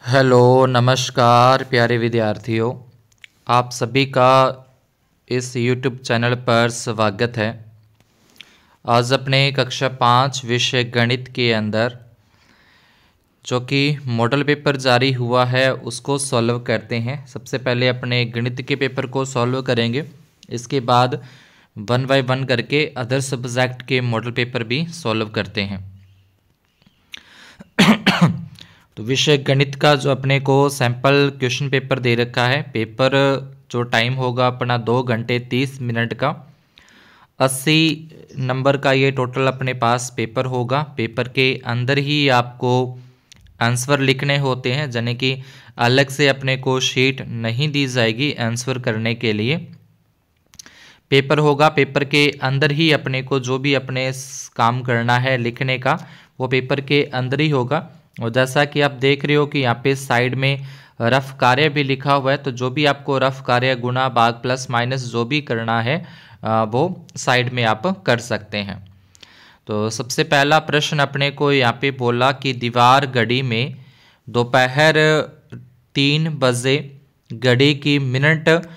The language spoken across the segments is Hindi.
हेलो नमस्कार प्यारे विद्यार्थियों, आप सभी का इस YouTube चैनल पर स्वागत है। आज अपने कक्षा 5 विषय गणित के अंदर जो कि मॉडल पेपर जारी हुआ है उसको सॉल्व करते हैं। सबसे पहले अपने गणित के पेपर को सॉल्व करेंगे, इसके बाद 1 बाय 1 करके अदर सब्जेक्ट के मॉडल पेपर भी सॉल्व करते हैं। तो विषय गणित का जो अपने को सैंपल क्वेश्चन पेपर दे रखा है, पेपर जो टाइम होगा अपना 2 घंटे 30 मिनट का, 80 नंबर का ये टोटल अपने पास पेपर होगा। पेपर के अंदर ही आपको आंसर लिखने होते हैं, यानी कि अलग से अपने को शीट नहीं दी जाएगी आंसर करने के लिए। पेपर होगा, पेपर के अंदर ही अपने को जो भी अपने काम करना है लिखने का वो पेपर के अंदर ही होगा। और जैसा कि आप देख रहे हो कि यहाँ पे साइड में रफ कार्य भी लिखा हुआ है, तो जो भी आपको रफ कार्य गुणा भाग प्लस माइनस जो भी करना है वो साइड में आप कर सकते हैं। तो सबसे पहला प्रश्न अपने को यहाँ पे बोला कि दीवार घड़ी में दोपहर 3 बजे घड़ी की मिनट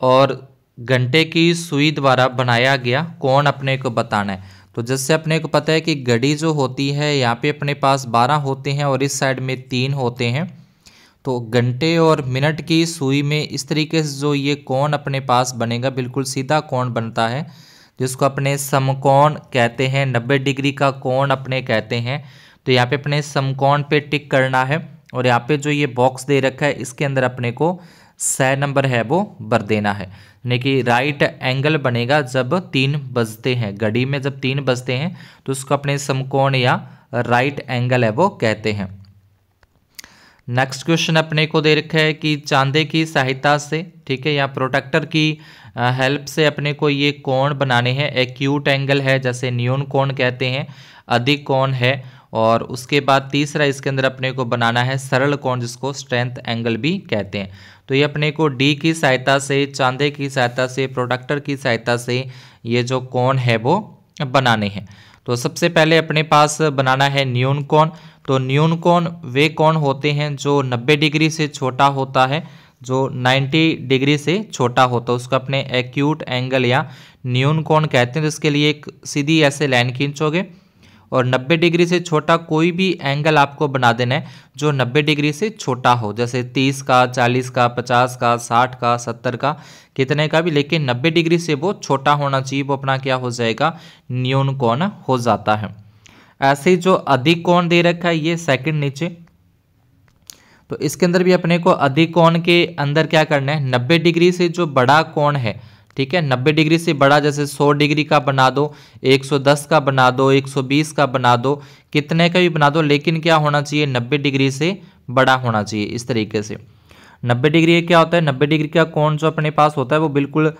और घंटे की सुई द्वारा बनाया गया कोण अपने को बताना है। तो जैसे अपने को पता है कि घड़ी जो होती है यहाँ पे अपने पास 12 होते हैं और इस साइड में 3 होते हैं, तो घंटे और मिनट की सुई में इस तरीके से जो ये कोण अपने पास बनेगा बिल्कुल सीधा कोण बनता है, जिसको अपने समकोण कहते हैं। 90 डिग्री का कोण अपने कहते हैं। तो यहाँ पे अपने समकोण पे टिक करना है और यहाँ पे जो ये बॉक्स दे रखा है इसके अंदर अपने को 6 नंबर है वो भर देना है, यानी कि राइट एंगल बनेगा जब 3 बजते हैं। घड़ी में जब 3 बजते हैं तो उसको अपने समकोण या राइट एंगल है वो कहते हैं। नेक्स्ट क्वेश्चन अपने को दे रखा है कि चांदे की सहायता से, ठीक है, या प्रोटेक्टर की हेल्प से अपने को ये कोण बनाने हैं। एक्यूट एंगल है, जैसे न्यून कोण कहते हैं, अधिक कोण है, और उसके बाद तीसरा इसके अंदर अपने को बनाना है सरल कोण, जिसको स्ट्रेंथ एंगल भी कहते हैं। तो ये अपने को डी की सहायता से, चांदे की सहायता से, प्रोटेक्टर की सहायता से ये जो कोण है वो बनाने हैं। तो सबसे पहले अपने पास बनाना है न्यून कोण। तो न्यून कोण वे कोण होते हैं जो 90 डिग्री से छोटा होता है, जो 90 डिग्री से छोटा होता है उसको अपने एक्यूट एंगल या न्यून कोण कहते हैं। तो इसके लिए एक सीधी ऐसे लाइन खींचोगे और 90 डिग्री से छोटा कोई भी एंगल आपको बना देना है जो 90 डिग्री से छोटा हो, जैसे 30 का, 40 का, 50 का, 60 का, 70 का, कितने का भी, लेकिन 90 डिग्री से वो छोटा होना चाहिए, वो अपना क्या हो जाएगा, न्यून कोण हो जाता है। ऐसे ही जो अधिक कोण दे रखा है ये सेकंड नीचे, तो इसके अंदर भी अपने को अधिक कोण के अंदर क्या करना है, 90 डिग्री से जो बड़ा कोण है, ठीक है, 90 डिग्री से बड़ा, जैसे 100 डिग्री का बना दो, 110 का बना दो, 120 का बना दो, कितने का भी बना दो, लेकिन क्या होना चाहिए, 90 डिग्री से बड़ा होना चाहिए। इस तरीके से 90 डिग्री क्या होता है, 90 डिग्री का कोण जो अपने पास होता है वो बिल्कुल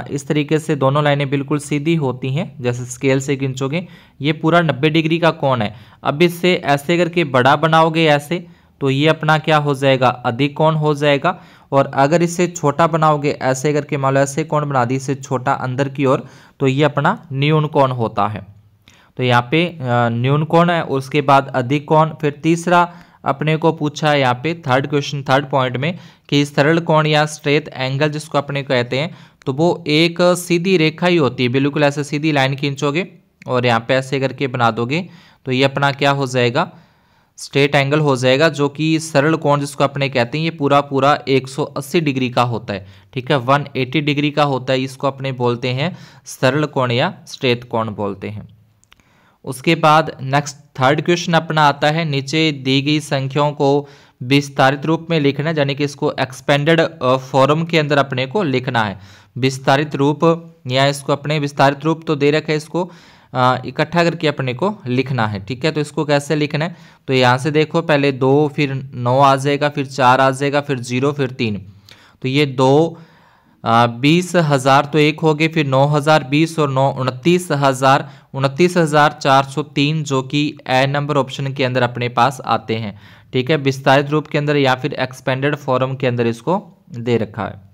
इस तरीके से दोनों लाइनें बिल्कुल सीधी होती हैं, जैसे स्केल से खींचोगे ये पूरा 90 डिग्री का कोण है। अब इससे ऐसे करके बड़ा बनाओगे ऐसे, तो ये अपना क्या हो जाएगा, अधिक कोण हो जाएगा। और अगर इसे छोटा बनाओगे ऐसे करके, मान लो ऐसे कोण बना दी इसे छोटा अंदर की ओर, तो ये अपना न्यून कोण होता है। तो यहाँ पे न्यून कोण है, उसके बाद अधिक कोण। फिर तीसरा अपने को पूछा है यहाँ पे थर्ड क्वेश्चन, थर्ड पॉइंट में, कि सरल कोण या स्ट्रेट एंगल जिसको अपने कहते हैं, तो वो एक सीधी रेखा ही होती है, बिल्कुल ऐसे सीधी लाइन खींचोगे और यहाँ पे ऐसे करके बना दोगे, तो ये अपना क्या हो जाएगा, स्ट्रेट एंगल हो जाएगा, जो कि सरल कोण जिसको अपने कहते हैं ये पूरा पूरा 180 डिग्री का होता है, ठीक है, 180 डिग्री का होता है, इसको अपने बोलते हैं सरल कोण या स्ट्रेट कोण बोलते हैं। उसके बाद नेक्स्ट थर्ड क्वेश्चन अपना आता है, नीचे दी गई संख्याओं को विस्तारित रूप में लिखना है, यानी कि इसको एक्सपेंडेड फॉर्म के अंदर अपने को लिखना है। विस्तारित रूप या इसको अपने विस्तारित रूप तो दे रखा है, इसको इकट्ठा करके अपने को लिखना है, ठीक है। तो इसको कैसे लिखना है, तो यहाँ से देखो पहले 2, फिर 9 आ जाएगा, फिर 4 आ जाएगा, फिर 0, फिर 3, तो ये 2 20,000 तो एक हो गए, फिर 9,000, 20 और 9 29,000, 29,403 जो कि ए नंबर ऑप्शन के अंदर अपने पास आते हैं, ठीक है, विस्तारित रूप के अंदर या फिर एक्सपेंडेड फॉर्म के अंदर इसको दे रखा है।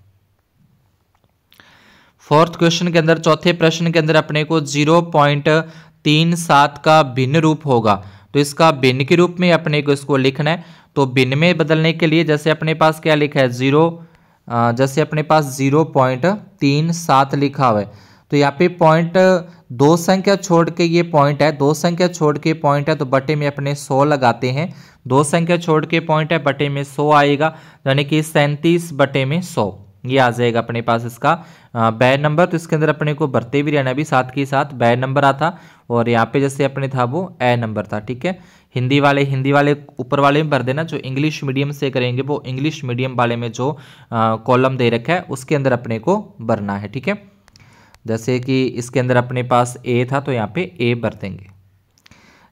फोर्थ क्वेश्चन के अंदर, चौथे प्रश्न के अंदर अपने को 0.37 का भिन्न रूप होगा। तो इसका भिन्न के रूप में अपने को इसको लिखना है। तो भिन्न में बदलने के लिए जैसे अपने पास क्या लिखा है 0, जैसे अपने पास 0.37 लिखा हुआ है, तो यहाँ पे पॉइंट 2 संख्या छोड़ के ये पॉइंट है, 2 संख्या छोड़ के पॉइंट है, तो बटे में अपने 100 लगाते हैं। 2 संख्या छोड़ के पॉइंट है, बटे में 100 आएगा, यानी कि 37 बटे में 100 ये आ जाएगा अपने पास इसका बैड नंबर। तो इसके अंदर अपने को भरते भी रहना भी साथ के साथ बैड नंबर आता, और यहाँ पे जैसे अपने था वो ए नंबर था। ठीक है, हिंदी वाले ऊपर वाले में भर देना, जो इंग्लिश मीडियम से करेंगे वो इंग्लिश मीडियम वाले में जो कॉलम दे रखा है उसके अंदर अपने को भरना है। ठीक है, जैसे कि इसके अंदर अपने पास ए था तो यहाँ पे ए भर देंगे।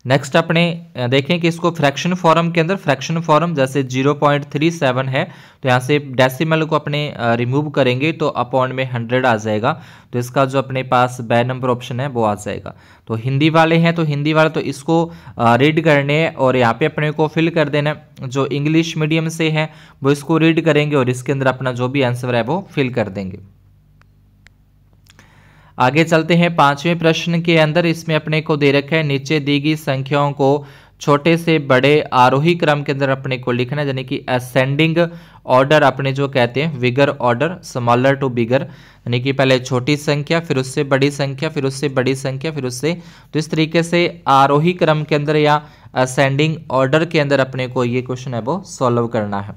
नेक्स्ट अपने देखें कि इसको फ्रैक्शन फॉर्म के अंदर, फ्रैक्शन फॉर्म जैसे 0.37 है, तो यहाँ से डेसिमल को अपने रिमूव करेंगे तो अपॉन में 100 आ जाएगा, तो इसका जो अपने पास बैड नंबर ऑप्शन है वो आ जाएगा। तो हिंदी वाले हैं तो हिंदी वाले तो इसको रीड करने हैं और यहाँ पे अपने को फिल कर देना। जो इंग्लिश मीडियम से हैं वो इसको रीड करेंगे और इसके अंदर अपना जो भी आंसर है वो फिल कर देंगे। आगे चलते हैं 5वें प्रश्न के अंदर। इसमें अपने को दे रखा है नीचे दी गई संख्याओं को छोटे से बड़े आरोही क्रम के अंदर अपने को लिखना है, यानी कि असेंडिंग ऑर्डर अपने जो कहते हैं, विगर ऑर्डर, स्मॉलर टू बिगर, यानी कि पहले छोटी संख्या फिर उससे बड़ी संख्या फिर उससे बड़ी संख्या फिर उससे, तो इस तरीके से आरोही क्रम के अंदर या असेंडिंग ऑर्डर के अंदर अपने को ये क्वेश्चन है वो सॉल्व करना है।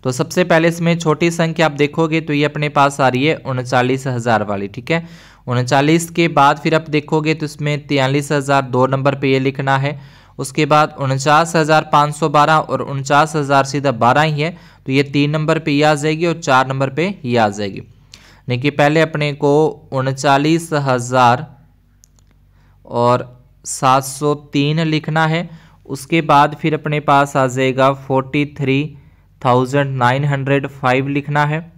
तो सबसे पहले इसमें छोटी संख्या आप देखोगे तो ये अपने पास आ रही है 39,000 वाली। ठीक है, 39 के बाद फिर आप देखोगे तो इसमें 43,000 2 नंबर पे ये लिखना है। उसके बाद 49,512 और 49,000 सीधा 12 ही है, तो ये 3 नंबर पे ये आ जाएगी और 4 नंबर पे ये आ जाएगी। यानी कि पहले अपने को 39,000 और 703 लिखना है। उसके बाद फिर अपने पास आ जाएगा 43,905 लिखना है।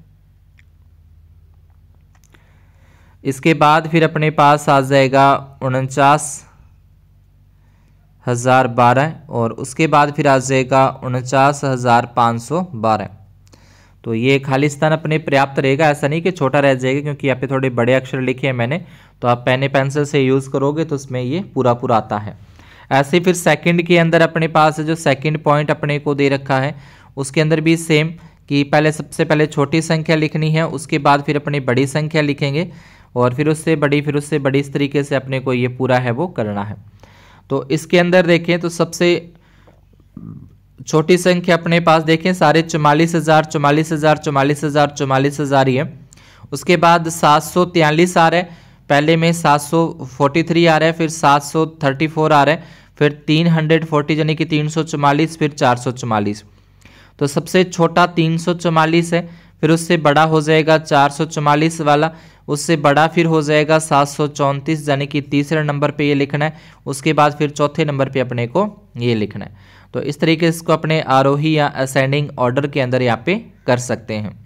इसके बाद फिर अपने पास आ जाएगा 49,012 और उसके बाद फिर आ जाएगा 49,512। तो ये खाली स्थान अपने पर्याप्त रहेगा, ऐसा नहीं कि छोटा रह जाएगा, क्योंकि यहाँ पे थोड़े बड़े अक्षर लिखे हैं मैंने, तो आप पेन पेंसिल से यूज़ करोगे तो उसमें ये पूरा पूरा आता है। ऐसे फिर सेकंड के अंदर अपने पास जो सेकंड पॉइंट अपने को दे रखा है उसके अंदर भी सेम कि पहले सबसे पहले छोटी संख्या लिखनी है, उसके बाद फिर अपनी बड़ी संख्या लिखेंगे और फिर उससे बड़ी फिर उससे बड़ी, इस तरीके से अपने को ये पूरा है वो करना है। तो इसके अंदर देखें तो सबसे छोटी संख्या अपने पास देखें सारे 44,000 44,000 44,000 44,000 ही है। उसके बाद 743 आ रहा है, पहले में 743 आ रहा है, फिर 734 आ रहा है, फिर 340 यानी कि 344, फिर 444। तो सबसे छोटा 344 है, फिर उससे बड़ा हो जाएगा 444 वाला, उससे बड़ा फिर हो जाएगा 734 यानी कि तीसरे नंबर पे ये लिखना है। उसके बाद फिर चौथे नंबर पे अपने को ये लिखना है। तो इस तरीके से इसको अपने आरोही या असेंडिंग ऑर्डर के अंदर यहाँ पे कर सकते हैं।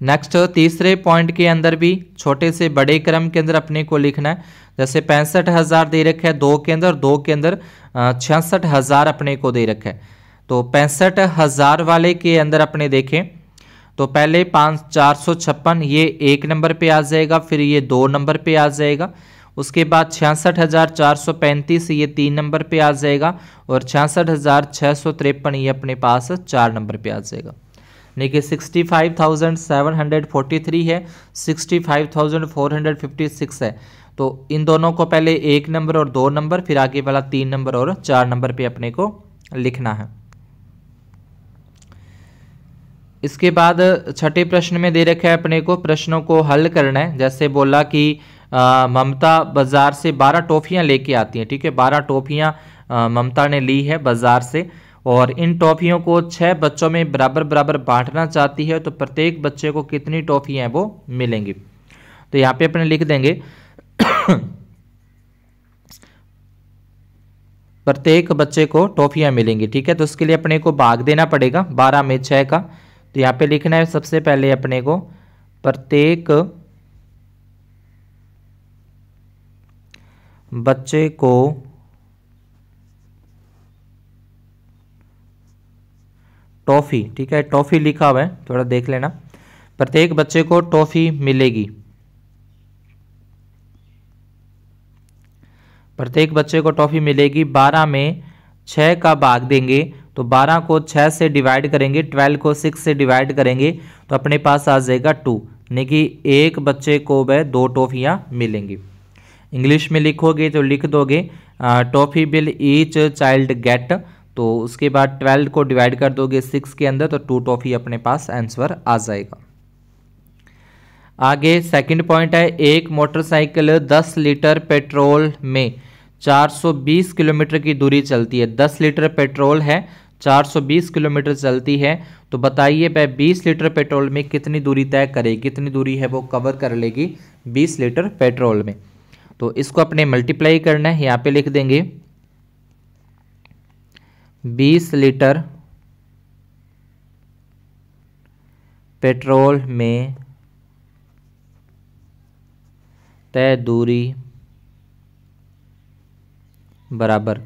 नेक्स्ट तीसरे पॉइंट के अंदर भी छोटे से बड़े क्रम के अंदर अपने को लिखना है। जैसे 65,000 दे रखा है 2 के अंदर, 2 के अंदर 66,000 अपने को दे रखा है। तो 65,000 वाले के अंदर अपने देखें तो पहले 456 ये 1 नंबर पे आ जाएगा, फिर ये 2 नंबर पे आ जाएगा। उसके बाद 66,435 ये 3 नंबर पे आ जाएगा और 66,653 ये अपने पास 4 नंबर पे आ जाएगा। यानी कि 65,743 है, 65,456 है। तो इन दोनों को पहले 1 नंबर और 2 नंबर, फिर आगे वाला 3 नंबर और 4 नंबर पे अपने को लिखना है। इसके बाद छठे प्रश्न में दे रखा है अपने को प्रश्नों को हल करना है। जैसे बोला कि ममता बाजार से 12 टॉफियां लेके आती हैं। ठीक है, 12 टॉफियां ममता ने ली है बाजार से और इन टॉफियों को 6 बच्चों में बराबर बराबर बांटना चाहती है, तो प्रत्येक बच्चे को कितनी टॉफियां हैं वो मिलेंगी। तो यहाँ पे अपने लिख देंगे प्रत्येक बच्चे को टॉफियां मिलेंगी। ठीक है, तो उसके लिए अपने को भाग देना पड़ेगा 12 में 6 का। तो यहाँ पे लिखना है सबसे पहले अपने को प्रत्येक बच्चे को टॉफी, ठीक है टॉफी लिखा हुआ है थोड़ा देख लेना, प्रत्येक बच्चे को टॉफी मिलेगी। प्रत्येक बच्चे को टॉफ़ी मिलेगी। 12 में 6 का भाग देंगे तो 12 को 6 से डिवाइड करेंगे, 12 को 6 से डिवाइड करेंगे तो अपने पास आ जाएगा 2, यानी कि एक बच्चे को वह 2 टॉफ़ियाँ मिलेंगी। इंग्लिश में लिखोगे तो लिख दोगे toffee bill each child gate, तो उसके बाद 12 को डिवाइड कर दोगे 6 के अंदर तो 2 टॉफ़ी अपने पास आंसर आ जाएगा। आगे सेकंड पॉइंट है, एक मोटरसाइकिल 10 लीटर पेट्रोल में 420 किलोमीटर की दूरी चलती है। 10 लीटर पेट्रोल है, 420 किलोमीटर चलती है, तो बताइए वह 20 लीटर पेट्रोल में कितनी दूरी तय करेगी, कितनी दूरी है वो कवर कर लेगी 20 लीटर पेट्रोल में। तो इसको अपने मल्टीप्लाई करना है, यहाँ पे लिख देंगे 20 लीटर पेट्रोल में तय दूरी बराबर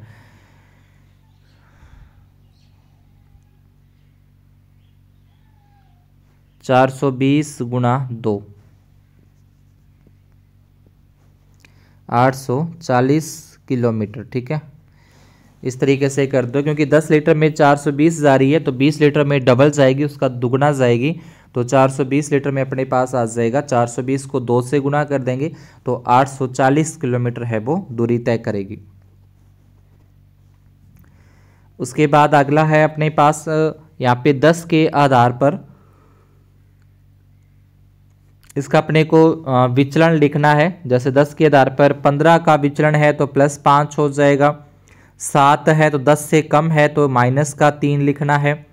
420 गुणा 2, 840 किलोमीटर। ठीक है, इस तरीके से कर दो, क्योंकि 10 लीटर में 420 जा रही है तो 20 लीटर में डबल जाएगी, उसका दुगना जाएगी, तो 420 लीटर में अपने पास आ जाएगा। 420 को 2 से गुना कर देंगे तो 840 किलोमीटर है वो दूरी तय करेगी। उसके बाद अगला है अपने पास यहाँ पे 10 के आधार पर इसका अपने को विचलन लिखना है। जैसे 10 के आधार पर 15 का विचलन है तो +5 हो जाएगा, 7 है तो 10 से कम है तो -3 लिखना है,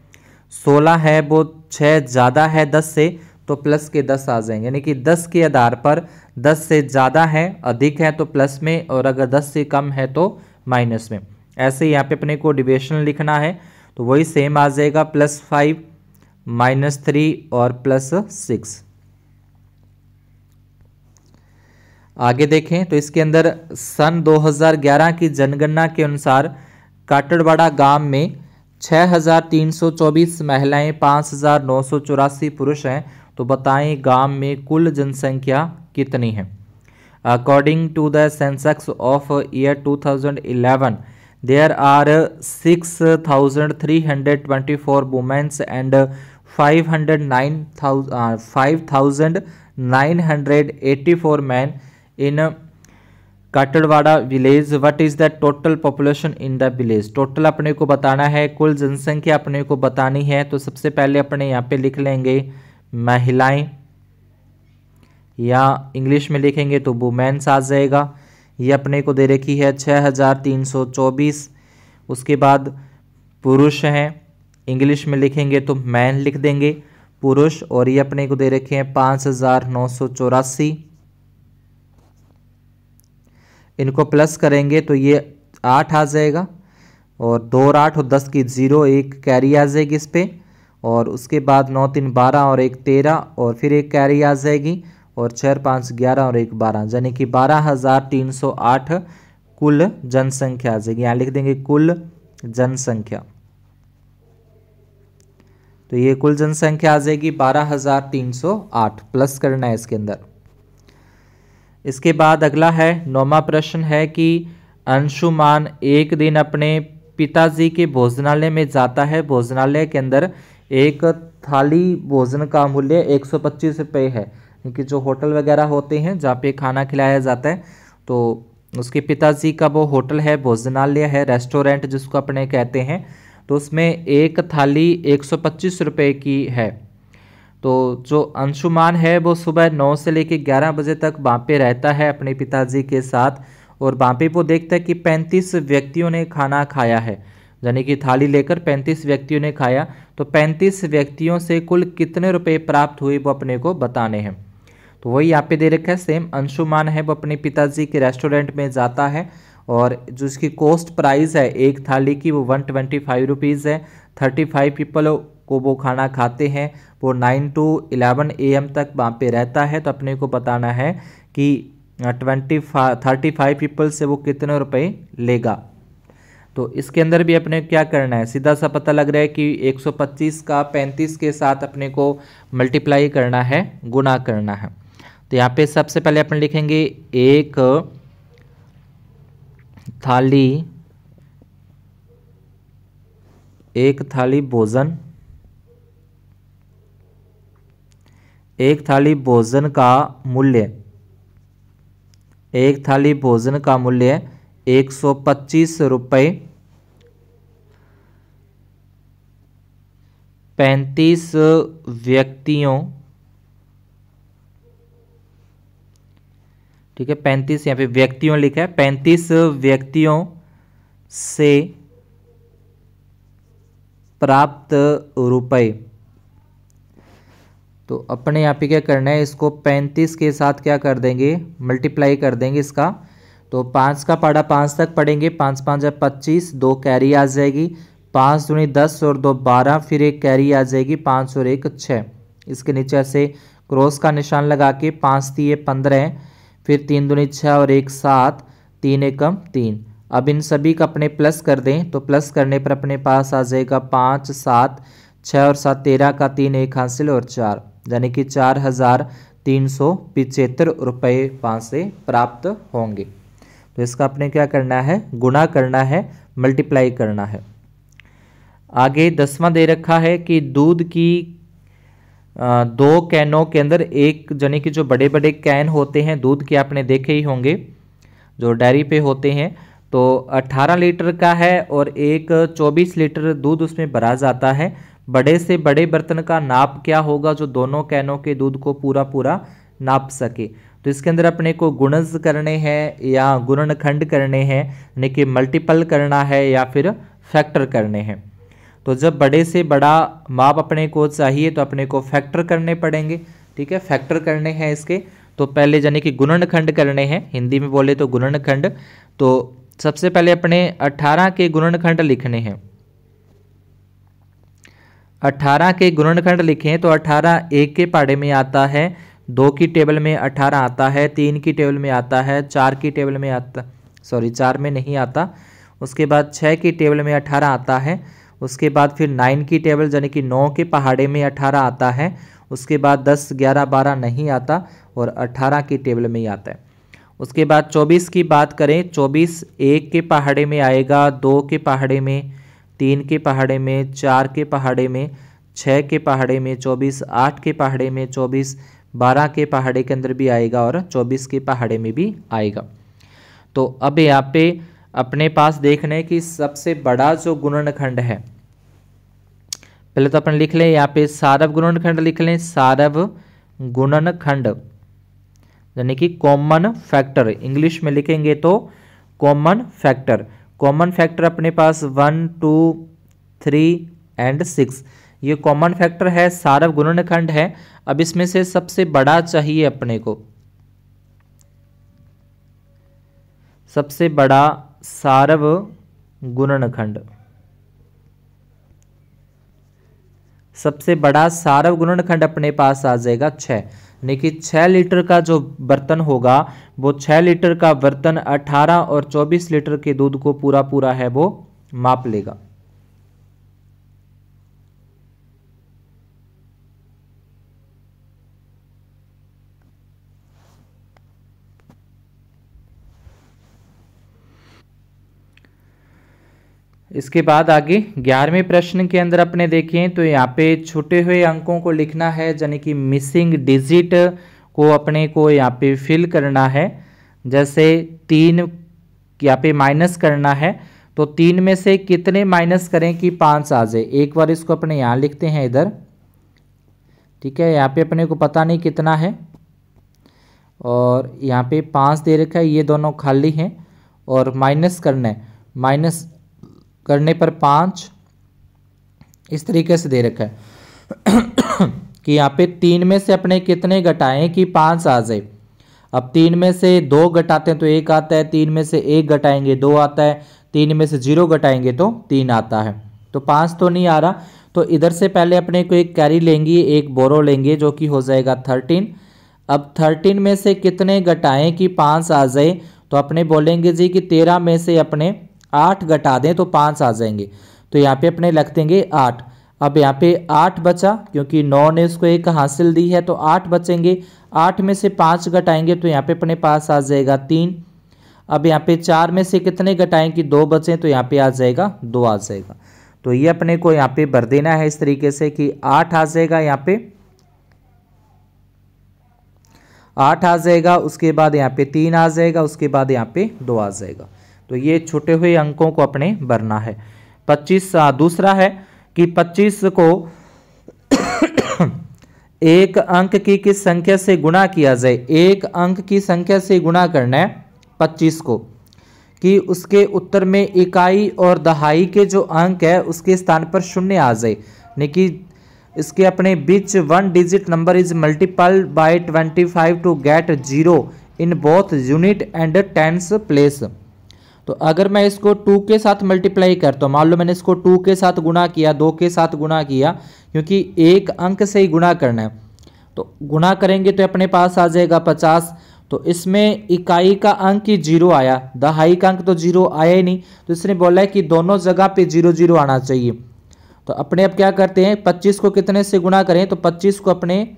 16 है वो 6 ज़्यादा है 10 से तो +10 आ जाएंगे, यानी कि 10 के आधार पर 10 से ज़्यादा है अधिक है तो प्लस में, और अगर 10 से कम है तो माइनस में। ऐसे यहाँ पे अपने को डिविएशन लिखना है तो वही सेम आ जाएगा, +5 -3 और +6। आगे देखें तो इसके अंदर सन 2011 की जनगणना के अनुसार काटड़वाड़ा गांव में 6,324 महिलाएं, 5,984 पुरुष हैं, तो बताएं गांव में कुल जनसंख्या कितनी है। According to the census of year 2011 there are 6,324 womens and 5,984 man in Katadwada village. What is the total population in the village. Total अपने को बताना है, कुल जनसंख्या अपने को बतानी है। तो सबसे पहले अपने यहाँ पे लिख लेंगे महिलाएं, या इंग्लिश में लिखेंगे तो वुमेन्स आ जाएगा। ये अपने को दे रखी है 6,324। उसके बाद पुरुष हैं, इंग्लिश में लिखेंगे तो मैन लिख देंगे पुरुष, और ये अपने को दे रखे हैं 5,984। इनको प्लस करेंगे तो ये 8 आ जाएगा, और 2 और 8 और 10 की 0, एक कैरी आ जाएगी इस पर, और उसके बाद 9 3 12 और 1 13 और फिर एक कैरी आ जाएगी, और 4 5 11 और 1 12, यानी कि 12,308 कुल जनसंख्या आ जाएगी। यहाँ लिख देंगे कुल जनसंख्या, तो ये कुल जनसंख्या आ जाएगी 12,308, प्लस करना है इसके अंदर। इसके बाद अगला है 9वां प्रश्न है कि अंशुमान एक दिन अपने पिताजी के भोजनालय में जाता है। भोजनालय के अंदर एक थाली भोजन का मूल्य 125 रुपये है, क्योंकि जो होटल वगैरह होते हैं जहाँ पे खाना खिलाया जाता है, तो उसके पिताजी का वो होटल है, भोजनालय है, रेस्टोरेंट जिसको अपने कहते हैं, तो उसमें एक थाली 125 रुपये की है। तो जो अंशुमान है वो सुबह 9 से लेकर 11 बजे तक वहाँ पे रहता है अपने पिताजी के साथ, और वहाँ पे वो देखता है कि 35 व्यक्तियों ने खाना खाया है, यानी कि थाली लेकर 35 व्यक्तियों ने खाया, तो 35 व्यक्तियों से कुल कितने रुपए प्राप्त हुए वो अपने को बताने हैं। तो वही यहाँ पे दे रखा है सेम। अंशुमान है वो अपने पिताजी के रेस्टोरेंट में जाता है, और जो इसकी कॉस्ट प्राइस है एक थाली की वो 125 रुपीज़ है। 35 पीपल को वो खाना खाते हैं, वो 9 to 11 AM तक वहाँ पे रहता है, तो अपने को बताना है कि 35 पीपल से वो कितने रुपए लेगा। तो इसके अंदर भी अपने क्या करना है, सीधा सा पता लग रहा है कि 125 का 35 के साथ अपने को मल्टीप्लाई करना है, गुना करना है। तो यहाँ पे सबसे पहले अपन लिखेंगे एक थाली, एक थाली भोजन, एक थाली भोजन का मूल्य, एक थाली भोजन का मूल्य 125 रुपये 35 व्यक्तियों, ठीक है 35 यहाँ पे व्यक्तियों लिखा है, 35 व्यक्तियों से प्राप्त रुपए। तो अपने यहाँ पे क्या करना है, इसको 35 के साथ क्या कर देंगे, मल्टीप्लाई कर देंगे इसका। तो 5 का पढ़ा 5 तक पढ़ेंगे, 5 5 या 25, 2 कैरी आ जाएगी, 5 दूनी 10 और 2 12, फिर एक कैरी आ जाएगी 5 और 1 6। इसके नीचे ऐसे क्रॉस का निशान लगा के 5 3 15, फिर 3 दूनी 6 और 1 7, 3 एकम 3। अब इन सभी का अपने प्लस कर दें, तो प्लस करने पर अपने पास आ जाएगा 5 7, 6 और 7 13 का 3 1 हासिल और 4, यानी कि 4375 रुपये वहाँ से प्राप्त होंगे। तो इसका अपने क्या करना है, गुणा करना है, मल्टीप्लाई करना है। आगे 10वां दे रखा है कि दूध की 2 कैनों के अंदर एक, यानी कि जो बड़े बड़े कैन होते हैं दूध के, आपने देखे ही होंगे जो डेयरी पे होते हैं, तो 18 लीटर का है और एक 24 लीटर दूध उसमें भरा जाता है। बड़े से बड़े बर्तन का नाप क्या होगा जो दोनों कैनों के दूध को पूरा पूरा नाप सके। तो इसके अंदर अपने को गुणज करने हैं या गुणनखंड करने हैं, यानी कि मल्टीपल करना है या फिर फैक्टर करने हैं। तो जब बड़े से बड़ा माप अपने को चाहिए तो अपने को फैक्टर करने पड़ेंगे, ठीक है, फैक्टर करने हैं इसके। तो पहले यानी कि गुणनखंड करने हैं, हिंदी में बोले तो गुणनखंड। तो सबसे पहले अपने 18 के गुणनखंड लिखने हैं। 18 के गुणनखंड लिखें तो 18 1 के पहाड़े में आता है, 2 की टेबल में 18 आता है, 3 की टेबल में आता है, 4 की टेबल में आता, 4 में नहीं आता। उसके बाद 6 की टेबल में 18 आता है। उसके बाद फिर 9 की टेबल यानी कि 9 के पहाड़े में 18 आता है। उसके बाद 10 11 12 नहीं आता और 18 की टेबल में ही आता है। उसके बाद 24 की बात करें, 24 1 के पहाड़े में आएगा, 2 के पहाड़े में, 3 के पहाड़े में, 4 के पहाड़े में, 6 के पहाड़े में 24, 8 के पहाड़े में 24, 12 के पहाड़े के अंदर भी आएगा और 24 के पहाड़े में भी आएगा। तो अब यहाँ पे अपने पास देखना है कि सबसे बड़ा जो गुणनखंड है, पहले तो अपन लिख लें यहाँ पे सारव गुणनखंड लिख लें, सारव गुणनखंड यानी कि कॉमन फैक्टर, इंग्लिश में लिखेंगे तो कॉमन फैक्टर। कॉमन फैक्टर अपने पास 1 2 3 एंड 6, ये कॉमन फैक्टर है, सारव गुणनखंड है। अब इसमें से सबसे बड़ा चाहिए अपने को, सबसे बड़ा सारव गुणनखंड, सबसे बड़ा सारव गुणनखंड अपने पास आ जाएगा 6, यानी कि 6 लीटर का जो बर्तन होगा वो 6 लीटर का बर्तन 18 और 24 लीटर के दूध को पूरा पूरा है वो माप लेगा। इसके बाद आगे 11वें प्रश्न के अंदर अपने देखें तो यहाँ पे छूटे हुए अंकों को लिखना है, यानी कि मिसिंग डिजिट को अपने को यहाँ पे फिल करना है। जैसे 3 यहाँ पे माइनस करना है, तो 3 में से कितने माइनस करें कि 5 आ जाए। एक बार इसको अपने यहाँ लिखते हैं इधर, ठीक है, यहाँ पे अपने को पता नहीं कितना है और यहाँ पे 5 दे रखा है, ये दोनों खाली हैं और माइनस करना है। माइनस करने पर 5 इस तरीके से दे रखा है कि यहाँ पे 3 में से अपने कितने घटाएं कि 5 आ जाए। अब 3 में से 2 घटाते हैं तो 1 आता है, 3 में से 1 घटाएंगे 2 आता है, 3 में से 0 घटाएंगे तो 3 आता है। तो 5 तो नहीं आ रहा, तो इधर से पहले अपने को एक कैरी लेंगे, एक बोरो लेंगे जो कि हो जाएगा 13। अब 13 में से कितने घटाएं कि 5 आ जाए, तो अपने बोलेंगे जी कि 13 में से अपने 8 घटा दें तो 5 आ जाएंगे। तो यहाँ पे अपने रख देंगे 8। अब यहाँ पे 8 बचा, क्योंकि 9 ने उसको 1 हासिल दी है तो 8 बचेंगे। 8 में से 5 घटाएंगे तो यहाँ पे अपने पास आ जाएगा 3। अब यहाँ पे 4 में से कितने घटाएं कि 2 बचे, तो यहाँ पे आ जाएगा 2 आ जाएगा। तो ये अपने को यहाँ पे भर देना है इस तरीके से कि 8 आ जाएगा, यहाँ पे 8 आ जाएगा, उसके बाद यहाँ पे 3 आ जाएगा, उसके बाद यहाँ पे 2 आ जाएगा। तो ये छूटे हुए अंकों को अपने भरना है। 25 दूसरा है कि 25 को एक अंक की किस संख्या से गुणा किया जाए। एक अंक की संख्या से गुणा करना है 25 को कि उसके उत्तर में इकाई और दहाई के जो अंक है उसके स्थान पर शून्य आ जाए, यानी कि इसके अपने बीच 1 digit number is multiple by 25 to get 0 in both unit and tens place. तो अगर मैं इसको 2 के साथ मल्टीप्लाई करता हूँ, मान लो मैंने इसको 2 के साथ गुणा किया, 2 के साथ गुणा किया, क्योंकि एक अंक से ही गुणा करना है, तो गुणा करेंगे तो अपने पास आ जाएगा 50। तो इसमें इकाई का अंक ही 0 आया, दहाई का अंक तो 0 आया ही नहीं, तो इसने बोला है कि दोनों जगह पे 0 0 आना चाहिए। तो अपने अब क्या करते हैं, 25 को कितने से गुणा करें, तो 25 को अपने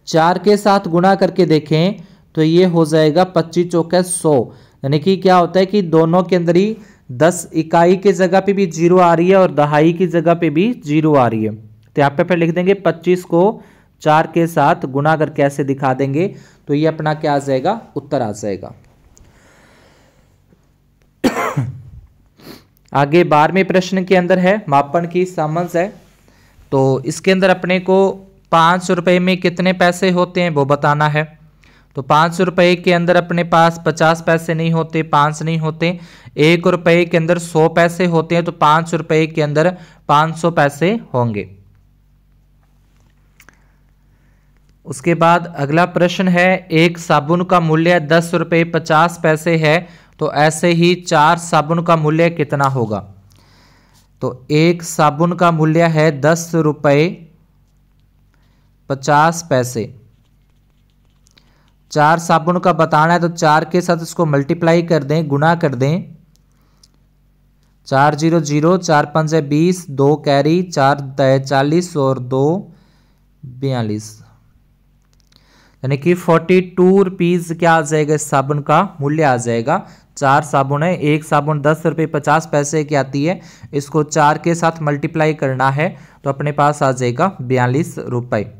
4 के साथ गुणा करके देखें तो ये हो जाएगा 25 चौके 100, यानी कि क्या होता है कि दोनों के अंदर ही 10 इकाई की जगह पे भी 0 आ रही है और दहाई की जगह पे भी 0 आ रही है। तो यहाँ पे फिर लिख देंगे 25 को 4 के साथ गुणा करके ऐसे दिखा देंगे, तो ये अपना क्या आ जाएगा, उत्तर आ जाएगा। आगे 12वें प्रश्न के अंदर है मापन की सामंस है। तो इसके अंदर अपने को 5 रुपए में कितने पैसे होते हैं वो बताना है। तो 5 रुपए के अंदर अपने पास 50 पैसे नहीं होते, 5 नहीं होते। 1 रुपए के अंदर 100 पैसे होते हैं, तो 5 रुपए के अंदर 500 पैसे होंगे। उसके बाद अगला प्रश्न है, एक साबुन का मूल्य 10 रुपये 50 पैसे है, तो ऐसे ही 4 साबुन का मूल्य कितना होगा। तो एक साबुन का मूल्य है 10 रुपये 50 पैसे, 4 साबुन का बताना है, तो 4 के साथ इसको मल्टीप्लाई कर दें, गुणा कर दें। 4 0 0, 4 5 20, 2 कैरी, 4 40 और 2 42, यानी कि 42 रुपीज़ क्या आ जाएगा, इस साबुन का मूल्य आ जाएगा। 4 साबुन है, एक साबुन 10 रुपये 50 पैसे की आती है, इसको 4 के साथ मल्टीप्लाई करना है तो अपने पास आ जाएगा 42 रुपये।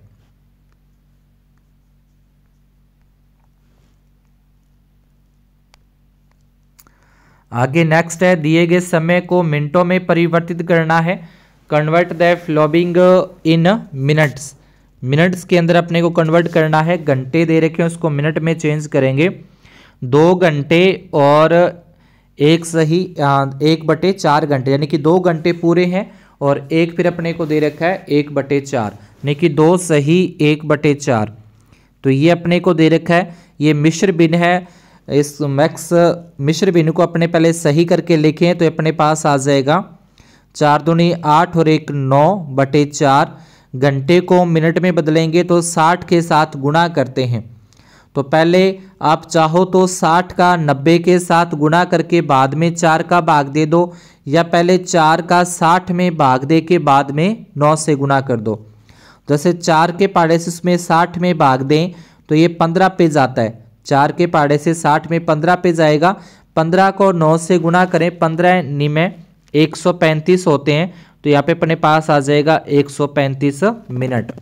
आगे नेक्स्ट है, दिए गए समय को मिनटों में परिवर्तित करना है। Convert the following in minutes. Minutes के अंदर अपने को कन्वर्ट करना है, घंटे दे रखे हैं उसको मिनट में चेंज करेंगे। 2 घंटे और 1/4 घंटे, यानी कि 2 घंटे पूरे हैं और एक फिर अपने को दे रखा है 1/4, यानी कि 2 सही 1/4। तो ये अपने को दे रखा है, ये मिश्र भिन्न है। इस मैक्स मिश्र भिन्न को अपने पहले सही करके लिखें तो अपने पास आ जाएगा 4 दूनी 8 और 1 9/4। घंटे को मिनट में बदलेंगे तो 60 के साथ गुणा करते हैं। तो पहले आप चाहो तो 60 का 90 के साथ गुणा करके बाद में 4 का भाग दे दो, या पहले 4 का 60 में भाग दे के बाद में 9 से गुणा कर दो। जैसे 4 के पाड़े से इसमें 60 में भाग दें तो ये 15 पे जाता है। 4 के पाड़े से 60 में 15 पे जाएगा। 15 को 9 से गुणा करें, 15 में 135 होते हैं, तो यहाँ पे अपने पास आ जाएगा 135 मिनट।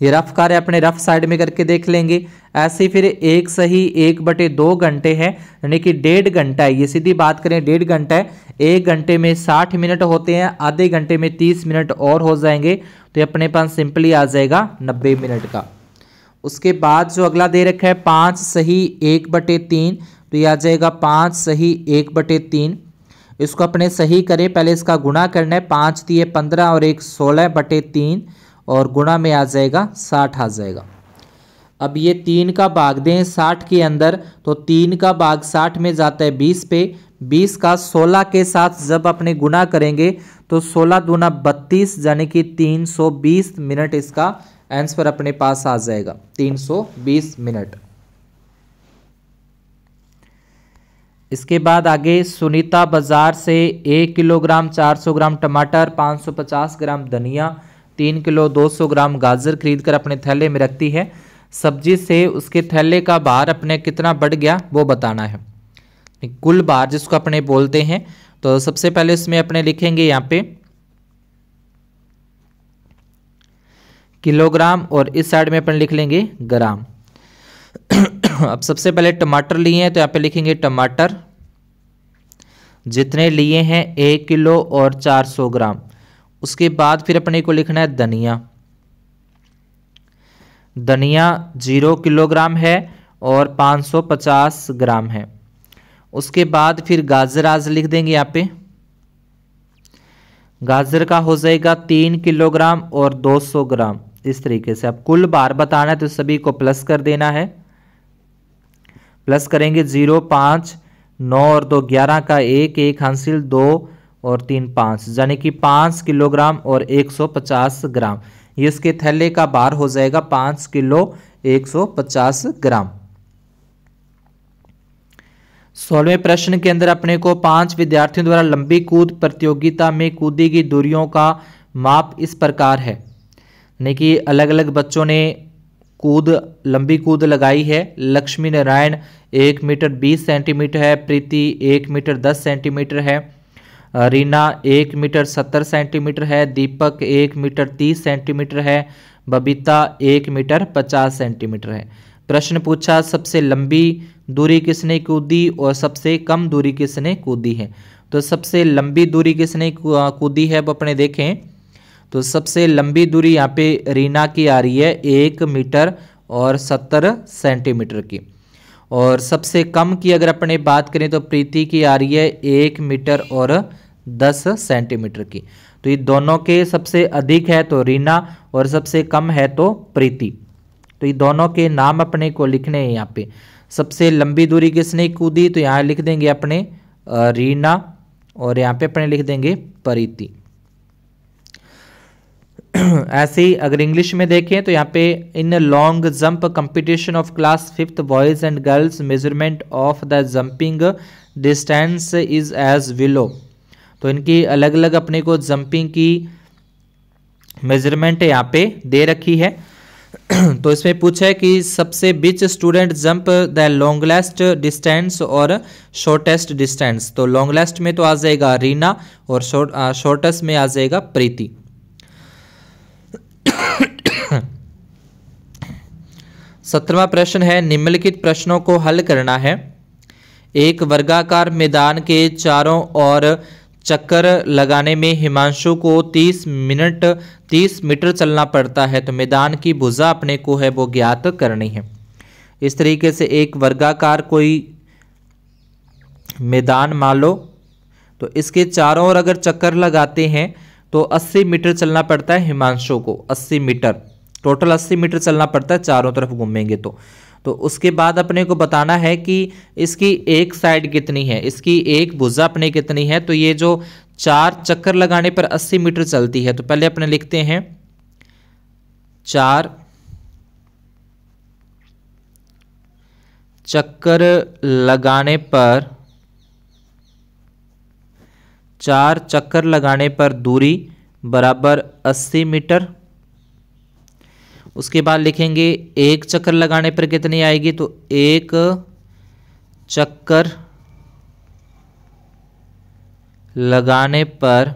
ये रफ कार्य अपने रफ साइड में करके देख लेंगे। ऐसे ही फिर 1 सही 1/2 घंटे है, यानी कि 1.5 घंटा है। ये सीधी बात करें 1.5 घंटा है। 1 घंटे में 60 मिनट होते हैं, आधे घंटे में 30 मिनट और हो जाएंगे, तो ये अपने पास सिंपली आ जाएगा 90 मिनट का। उसके बाद जो अगला दे रखा है 5 सही 1/3, तो ये आ जाएगा 5 सही 1/3। इसको अपने सही करें, पहले इसका गुणा करना है। 5 दिए 15 और 1 16/3 और गुणा में आ जाएगा 60 आ जाएगा। अब ये 3 का भाग दें 60 के अंदर, तो 3 का भाग 60 में जाता है 20 पे। 20 का 16 के साथ जब अपने गुणा करेंगे तो 16 दूना 32, यानी कि 320 मिनट इसका आंसर अपने पास आ जाएगा, 320 मिनट। इसके बाद आगे, सुनीता बाजार से 1 किलोग्राम 400 ग्राम टमाटर, 550 ग्राम धनिया, 3 किलो 200 ग्राम गाजर खरीद कर अपने थैले में रखती है। सब्जी से उसके थैले का भार अपने कितना बढ़ गया वो बताना है। कुल भार जिसको अपने बोलते हैं। तो सबसे पहले इसमें अपने लिखेंगे यहाँ पे किलोग्राम और इस साइड में अपन लिख लेंगे ग्राम। अब सबसे पहले टमाटर लिए हैं तो यहाँ पे लिखेंगे टमाटर जितने लिए हैं 1 किलो और 400 ग्राम। उसके बाद फिर अपने को लिखना है धनिया। धनिया 0 किलोग्राम है और 550 ग्राम है। उसके बाद फिर गाजर आज लिख देंगे यहाँ पे। गाजर का हो जाएगा 3 किलोग्राम और 200 ग्राम। इस तरीके से अब कुल भार बताना है तो सभी को प्लस कर देना है। प्लस करेंगे 0, 5, 9 और 2 11 का 1, 1 हासिल 2 और 3 5, यानी कि 5 किलोग्राम और 150 ग्राम। ये इसके थैले का भार हो जाएगा 5 किलो 150 ग्राम। 16वें प्रश्न के अंदर अपने को 5 विद्यार्थियों द्वारा लंबी कूद प्रतियोगिता में कूदी गई दूरियों का माप इस प्रकार है। यानी कि अलग अलग बच्चों ने लंबी कूद लगाई है। लक्ष्मी नारायण 1 मीटर 20 सेंटीमीटर है, प्रीति 1 मीटर 10 सेंटीमीटर है, रीना 1 मीटर 70 सेंटीमीटर है, दीपक 1 मीटर 30 सेंटीमीटर है, बबीता 1 मीटर 50 सेंटीमीटर है। प्रश्न पूछा सबसे लंबी दूरी किसने कूदी और सबसे कम दूरी किसने कूदी है। तो सबसे लंबी दूरी किसने कूदी है वो अपने देखें। तो सबसे लंबी दूरी यहाँ पे रीना की आ रही है 1 मीटर और 70 सेंटीमीटर की। और सबसे कम की अगर अपने बात करें तो प्रीति की आ रही है 1 मीटर और 10 सेंटीमीटर की। तो ये दोनों के सबसे अधिक है तो रीना और सबसे कम है तो प्रीति। तो ये दोनों के नाम अपने को लिखने हैं यहाँ पे। सबसे लंबी दूरी किसने कूदी तो यहाँ लिख देंगे अपने रीना और यहाँ पे अपने लिख देंगे प्रीति। ऐसे ही अगर इंग्लिश में देखें तो यहाँ पे in long jump competition of class 5th boys and girls measurement of the jumping distance is as below. तो इनकी अलग अलग अपने को जंपिंग की मेजरमेंट यहाँ पे दे रखी है। तो इसमें पूछा है कि सबसे which student jump the longest distance और शॉर्टेस्ट डिस्टेंस। तो लॉन्गेस्ट में तो आ जाएगा रीना और शॉर्टेस्ट में आ जाएगा प्रीति। 17वां प्रश्न है निम्नलिखित प्रश्नों को हल करना है। एक वर्गाकार मैदान के चारों ओर चक्कर लगाने में हिमांशु को 30 मीटर चलना पड़ता है। तो मैदान की भुजा अपने को है वो ज्ञात करनी है। इस तरीके से एक वर्गाकार कोई मैदान मान लो तो इसके चारों ओर अगर चक्कर लगाते हैं तो 80 मीटर चलना पड़ता है हिमांशु को। 80 मीटर टोटल 80 मीटर चलना पड़ता है चारों तरफ घूमेंगे तो उसके बाद अपने को बताना है कि इसकी एक साइड कितनी है, इसकी एक भुजा अपने कितनी है। तो ये जो 4 चक्कर लगाने पर 80 मीटर चलती है तो पहले अपने लिखते हैं 4 चक्कर लगाने पर दूरी बराबर 80 मीटर। उसके बाद लिखेंगे एक चक्कर लगाने पर कितनी आएगी तो एक चक्कर लगाने पर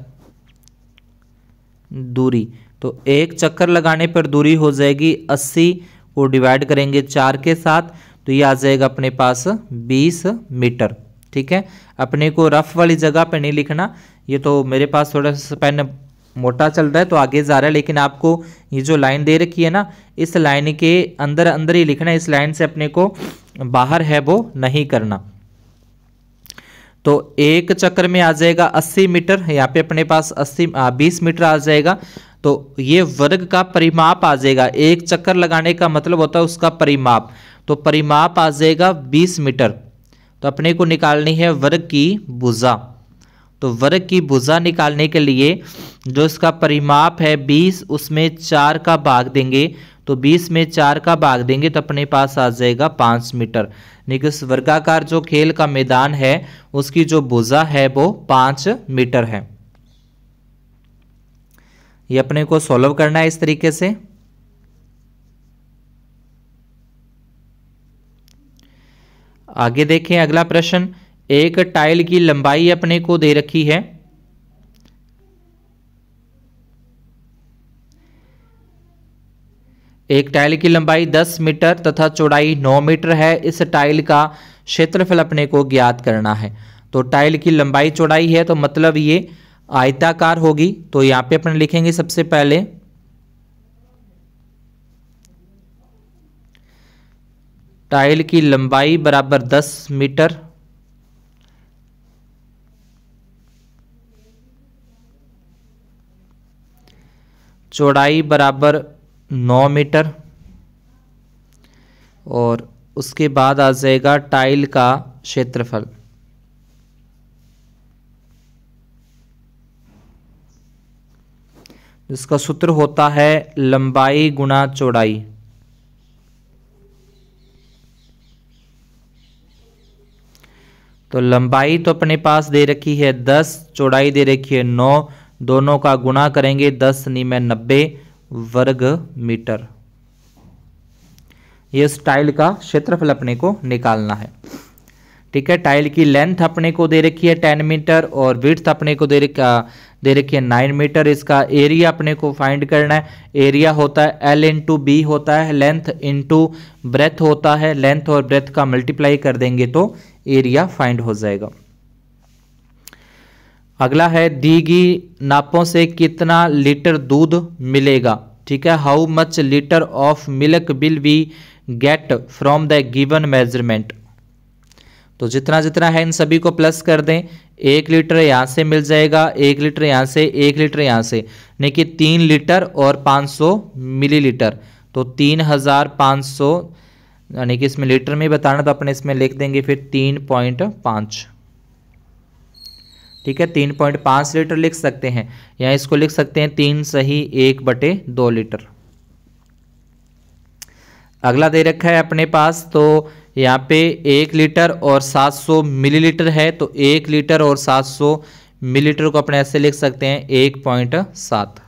दूरी। तो एक चक्कर लगाने पर दूरी हो जाएगी 80 को डिवाइड करेंगे 4 के साथ तो ये आ जाएगा अपने पास 20 मीटर। ठीक है, अपने को रफ वाली जगह पे नहीं लिखना। ये तो मेरे पास थोड़ा सा पेन मोटा चल रहा है तो आगे जा रहा है, लेकिन आपको ये जो लाइन दे रखी है ना इस लाइन के अंदर अंदर ही लिखना है। इस लाइन से अपने को बाहर है वो नहीं करना। तो एक चक्कर में आ जाएगा 80 मीटर, यहाँ पे अपने पास 20 मीटर आ जाएगा। तो ये वर्ग का परिमाप आ जाएगा। एक चक्कर लगाने का मतलब होता है उसका परिमाप, तो परिमाप आ जाएगा 20 मीटर। तो अपने को निकालनी है वर्ग की भुजा। तो वर्ग की भुजा निकालने के लिए जो इसका परिमाप है 20 उसमें 4 का भाग देंगे। तो 20 में 4 का भाग देंगे तो अपने पास आ जाएगा 5 मीटर। लेकिन इस वर्गाकार जो खेल का मैदान है उसकी जो भुजा है वो 5 मीटर है। ये अपने को सॉल्व करना है इस तरीके से। आगे देखें अगला प्रश्न, एक टाइल की लंबाई अपने को दे रखी है। एक टाइल की लंबाई 10 मीटर तथा चौड़ाई 9 मीटर है। इस टाइल का क्षेत्रफल अपने को ज्ञात करना है। तो टाइल की लंबाई चौड़ाई है तो मतलब ये आयताकार होगी। तो यहां पे अपन लिखेंगे सबसे पहले टाइल की लंबाई बराबर 10 मीटर, चौड़ाई बराबर 9 मीटर, और उसके बाद आ जाएगा टाइल का क्षेत्रफल। जिसका सूत्र होता है लंबाई गुणा चौड़ाई। तो लंबाई तो अपने पास दे रखी है 10, चौड़ाई दे रखी है 9, दोनों का गुणा करेंगे 10 नी में 90 वर्ग मीटर। ये इस टाइल का क्षेत्रफल अपने को निकालना है। ठीक है, टाइल की लेंथ अपने को दे रखी है 10 मीटर और विड्थ अपने को दे रखी है 9 मीटर। इसका एरिया अपने को फाइंड करना है। एरिया होता है L इंटू बी होता है, लेंथ इंटू ब्रेथ होता है। लेंथ और ब्रेथ का मल्टीप्लाई कर देंगे तो एरिया फाइंड हो जाएगा। अगला है, दी गई नापों से कितना लीटर दूध मिलेगा। ठीक है, how much litre of milk will we get from the given measurement. तो जितना जितना है इन सभी को प्लस कर दें। 1 लीटर यहां से मिल जाएगा, 1 लीटर यहां से, 1 लीटर यहां से, यानी कि 3 लीटर और 500 मिलीलीटर। तो 3500, यानी कि इसमें लीटर में बताना तो अपने इसमें लिख देंगे फिर 3.5। ठीक है, 3.5 लीटर लिख सकते हैं, या इसको लिख सकते हैं 3 सही 1/2 लीटर। अगला दे रखा है अपने पास, तो यहाँ पे 1 लीटर और 700 मिलीलीटर है। तो 1 लीटर और 700 मिलीलीटर को अपने ऐसे लिख सकते हैं 1.7।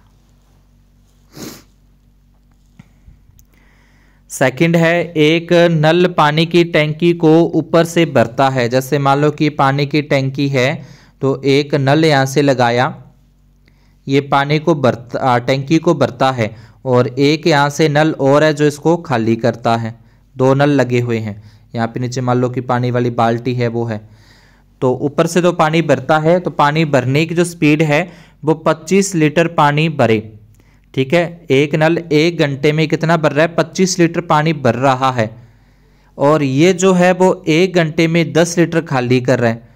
सेकंड है, एक नल पानी की टैंकी को ऊपर से भरता है। जैसे मान लो कि पानी की टैंकी है, तो एक नल यहाँ से लगाया, ये पानी को टैंकी को भरता है, और एक यहाँ से नल और है जो इसको खाली करता है। 2 नल लगे हुए हैं। यहाँ पे नीचे मान लो कि पानी वाली बाल्टी है वो है। तो ऊपर से तो पानी भरता है, तो पानी भरने की जो स्पीड है वो 25 लीटर पानी भरे। ठीक है, एक नल 1 घंटे में कितना भर रहा है, 25 लीटर पानी भर रहा है। और ये जो है वो 1 घंटे में 10 लीटर खाली कर रहा है।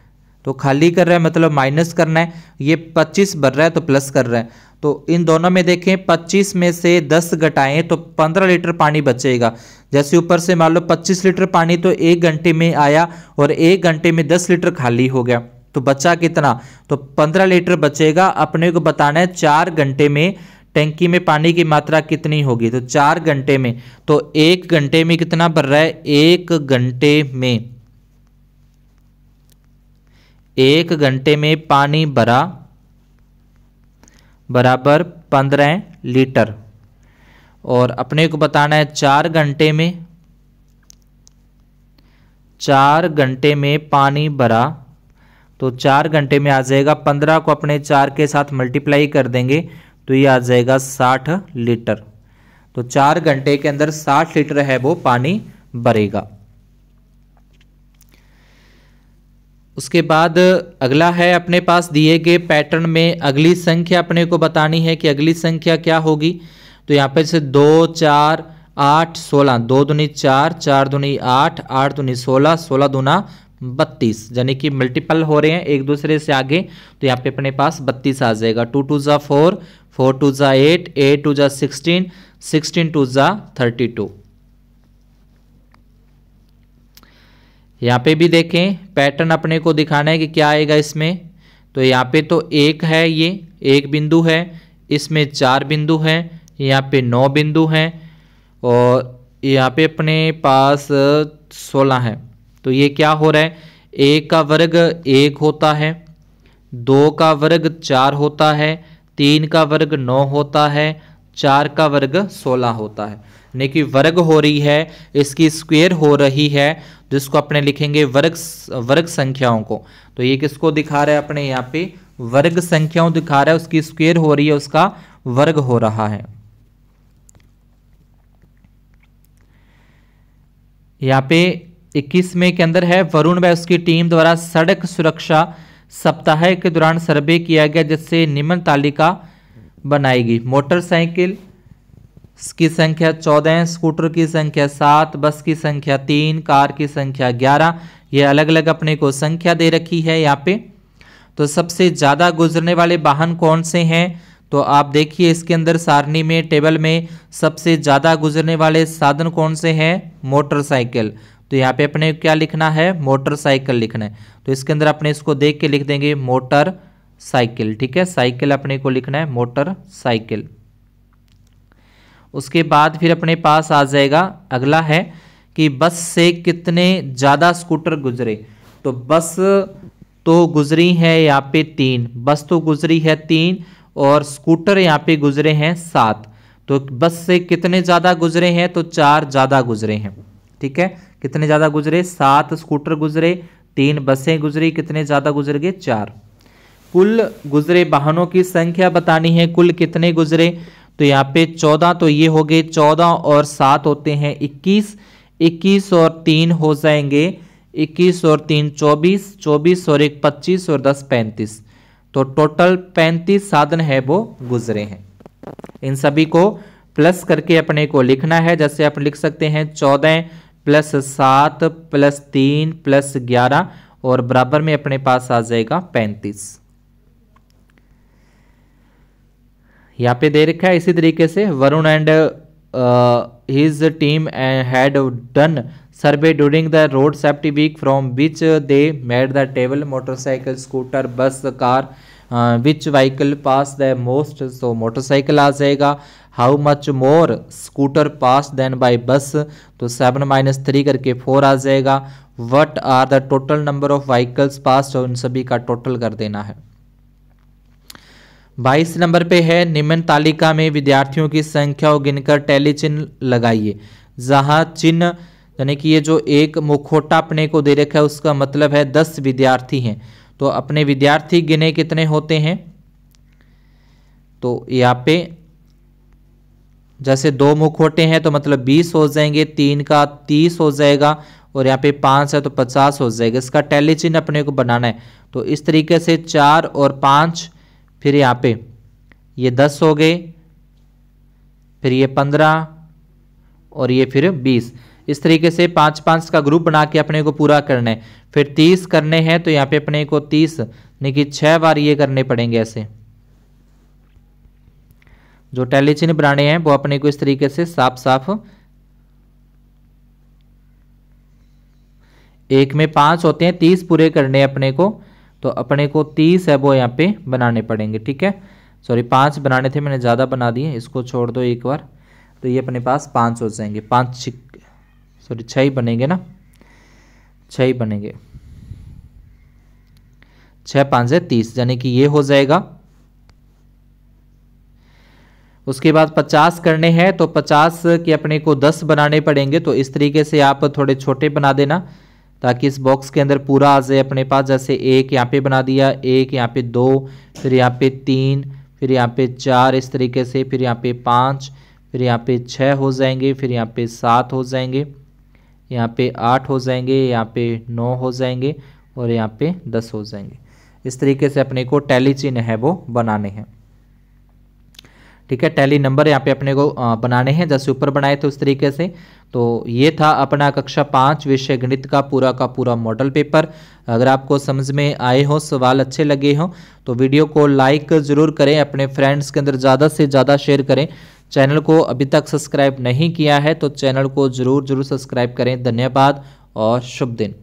तो खाली कर रहा है मतलब माइनस करना है, ये 25 भर रहा है तो प्लस कर रहा है। तो इन दोनों में देखें, 25 में से 10 घटाएं तो 15 लीटर पानी बचेगा। जैसे ऊपर से मान लो 25 लीटर पानी तो 1 घंटे में आया और 1 घंटे में 10 लीटर खाली हो गया, तो बचा कितना, तो 15 लीटर बचेगा। अपने को बताना है 4 घंटे में टैंकी में पानी की मात्रा कितनी होगी। तो 4 घंटे में, तो 1 घंटे में कितना भर रहा है, 1 घंटे में पानी भरा बराबर 15 लीटर। और अपने को बताना है 4 घंटे में पानी भरा, तो 4 घंटे में आ जाएगा 15 को अपने 4 के साथ मल्टीप्लाई कर देंगे तो ये आ जाएगा 60 लीटर। तो 4 घंटे के अंदर 60 लीटर है वो पानी भरेगा। उसके बाद अगला है, अपने पास दिए गए पैटर्न में अगली संख्या अपने को बतानी है कि अगली संख्या क्या होगी। तो यहाँ पे जैसे 2, 4, 8, 16, 2 दूनी 4, 4 दूनी 8, 8 दूनी 16, 16 दूना 32, यानी कि मल्टीपल हो रहे हैं एक दूसरे से आगे। तो यहाँ पे अपने पास 32 आ जाएगा। 2 2 जा 4, 4 2 जा 8, 8 2 जा 16, 16 2 जा 32। यहाँ पे भी देखें, पैटर्न अपने को दिखाना है कि क्या आएगा इसमें। तो यहाँ पे तो 1 है, ये 1 बिंदु है, इसमें 4 बिंदु हैं, यहाँ पे 9 बिंदु हैं, और यहाँ पे अपने पास 16 है। तो ये क्या हो रहा है, 1 का वर्ग 1 होता है, 2 का वर्ग 4 होता है, 3 का वर्ग 9 होता है, 4 का वर्ग 16 होता है, यानी कि वर्ग हो रही है, इसकी स्क्वायर हो रही है, जिसको अपने लिखेंगे वर्ग संख्याओं को। तो ये किसको दिखा रहा है अपने यहाँ पे, वर्ग संख्याओं दिखा रहा है, उसकी स्क्वायर हो रही है, उसका वर्ग हो रहा है। यहाँ पे 21वें के अंदर है, वरुण व उसकी टीम द्वारा सड़क सुरक्षा सप्ताह के दौरान सर्वे किया गया, जिससे निम्न तालिका बनाएगी। मोटरसाइकिल की संख्या 14, स्कूटर की संख्या 7, बस की संख्या 3, कार की संख्या 11। ये अलग अलग अपने को संख्या दे रखी है यहाँ पे। तो सबसे ज़्यादा गुजरने वाले वाहन कौन से हैं, तो आप देखिए इसके अंदर सारणी में, टेबल में सबसे ज़्यादा गुजरने वाले साधन कौन से हैं, मोटरसाइकिल। तो यहाँ पे अपने क्या लिखना है, मोटरसाइकिल लिखना है। तो इसके अंदर अपने इसको देख के लिख देंगे मोटर साइकिल, ठीक है, साइकिल अपने को लिखना है मोटर साइकिल। उसके बाद फिर अपने पास आ जाएगा अगला है कि बस से कितने ज़्यादा स्कूटर गुजरे। तो बस तो गुजरी है यहाँ पे 3, बस तो गुजरी है 3 और स्कूटर यहाँ पे गुजरे हैं 7। तो बस से कितने ज़्यादा गुजरे हैं, तो 4 ज़्यादा गुजरे हैं, ठीक है। कितने ज़्यादा गुजरे, 7 स्कूटर गुजरे, 3 बसें गुजरी, कितने ज़्यादा गुजर गए, 4। कुल गुजरे वाहनों की संख्या बतानी है, कुल कितने गुजरे। तो यहाँ पे 14, तो ये हो गए 14 और 7 होते हैं 21, 21 और 3 हो जाएंगे 21 और 3 24, 24 और 1 25 और 10 35। तो टोटल 35 साधन है वो गुजरे हैं। इन सभी को प्लस करके अपने को लिखना है। जैसे आप लिख सकते हैं 14 + 7 + 3 + 11 और बराबर में अपने पास आ जाएगा 35। यहाँ पे दे रखा है इसी तरीके से, Varun and his team had done survey during the road safety week from which they made the table motorcycle scooter bus car which vehicle pass the most. So motorcycle आ जाएगा। How much more scooter pass than by bus, तो 7 - 3 करके 4 आ जाएगा। What are the total number of vehicles pass, तो इन सभी का टोटल कर देना है। 22 नंबर पे है, निम्न तालिका में विद्यार्थियों की संख्या को गिनकर टैली चिन्ह लगाइए। जहां चिन्ह यानी कि ये जो एक मुखौटा अपने को दे रखा है उसका मतलब है 10 विद्यार्थी हैं। तो अपने विद्यार्थी गिने कितने होते हैं, तो यहाँ पे जैसे 2 मुखौटे हैं तो मतलब 20 हो जाएंगे, 3 का 30 हो जाएगा और यहाँ पे 5 है तो 50 हो जाएगा। इसका टैली चिन्ह अपने को बनाना है। तो इस तरीके से 4 और 5, फिर यहाँ पे ये 10 हो गए, फिर ये 15 और ये फिर 20। इस तरीके से 5-5 का ग्रुप बना के अपने को पूरा करना है। फिर 30 करने हैं तो यहाँ पे अपने को 30 यानी कि 6 बार ये करने पड़ेंगे। ऐसे जो टैली चिन्ह बनाने हैं वो अपने को इस तरीके से साफ साफ, एक में 5 होते हैं, 30 पूरे करने हैं अपने को। तो अपने को 30 है वो यहाँ पे बनाने पड़ेंगे, ठीक है। सॉरी 5 बनाने थे, मैंने ज़्यादा बना दिए, इसको छोड़ दो एक बार। तो ये अपने पास 5 हो जाएंगे, 6 ही बनेंगे ना, 6 ही बनेंगे, 6 × 5 = 30, यानी कि ये हो जाएगा। उसके बाद 50 करने हैं तो 50 के अपने को 10 बनाने पड़ेंगे। तो इस तरीके से आप थोड़े छोटे बना देना ताकि इस बॉक्स के अंदर पूरा आ जाए अपने पास। जैसे 1 यहाँ पे बना दिया, 1 यहाँ पे 2, फिर यहाँ पे 3, फिर यहाँ पे 4, इस तरीके से, फिर यहाँ पे 5, फिर यहाँ पे 6 हो जाएंगे, फिर यहाँ पे 7 हो जाएंगे, यहाँ पे 8 हो जाएंगे, यहाँ पे 9 हो जाएंगे और यहाँ पे 10 हो जाएंगे। इस तरीके से अपने को टैली चिन्ह है वो बनाने हैं, ठीक है। टैली नंबर यहाँ पे अपने को बनाने हैं जैसे ऊपर बनाए थे उस तरीके से। तो ये था अपना कक्षा 5 विषय गणित का पूरा मॉडल पेपर। अगर आपको समझ में आए हो, सवाल अच्छे लगे हो तो वीडियो को लाइक ज़रूर करें, अपने फ्रेंड्स के अंदर ज़्यादा से ज़्यादा शेयर करें। चैनल को अभी तक सब्सक्राइब नहीं किया है तो चैनल को ज़रूर सब्सक्राइब करें। धन्यवाद और शुभ दिन।